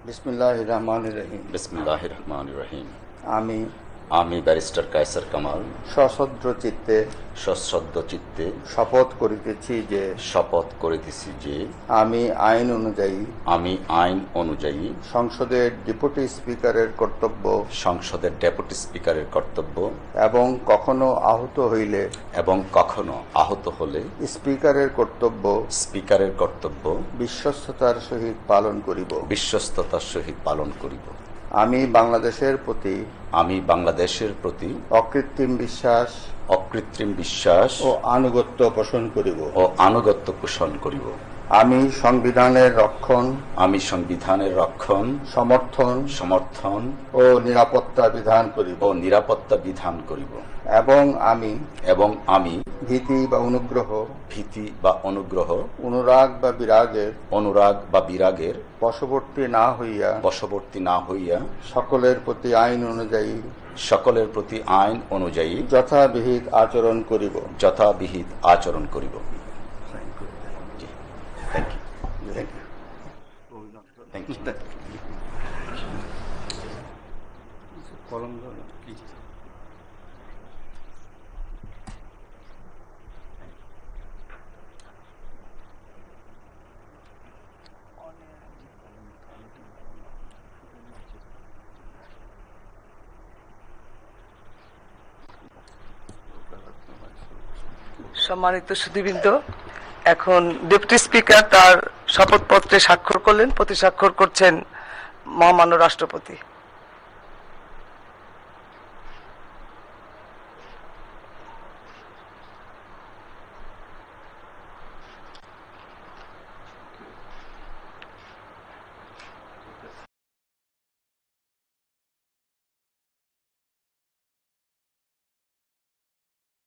বিসমিল্লাহির রহমানির রহিম। বিসমিল্লাহির রহমানির রহিম। আমি ব্যারিস্টার কায়সার কামাল সশ্রদ্ধ চিত্তে শপথ করিতেছি যে আমি আইন অনুযায়ী সংসদের ডেপুটি স্পিকারের কর্তব্য এবং কখনো আহত হলে স্পিকারের কর্তব্য বিশ্বস্ততার সহিত পালন করিব। আমি বাংলাদেশের প্রতি অকৃত্রিম বিশ্বাস ও আনুগত্য পোষণ করিব। আমি সংবিধানের রক্ষণ সমর্থন ও নিরাপত্তা বিধান করিব এবং আমি ভীতি বা অনুগ্রহ অনুরাগ বা বিরাগের বশবর্তী না হইয়া সকলের প্রতি আইন অনুযায়ী যথাবিহিত আচরণ করিব। সম্মানিত সুধীবৃন্দ, এখন ডেপুটি স্পিকার তার শপথপত্রে স্বাক্ষর করলেন। প্রতি স্বাক্ষর করছেন মহামান্য রাষ্ট্রপতি।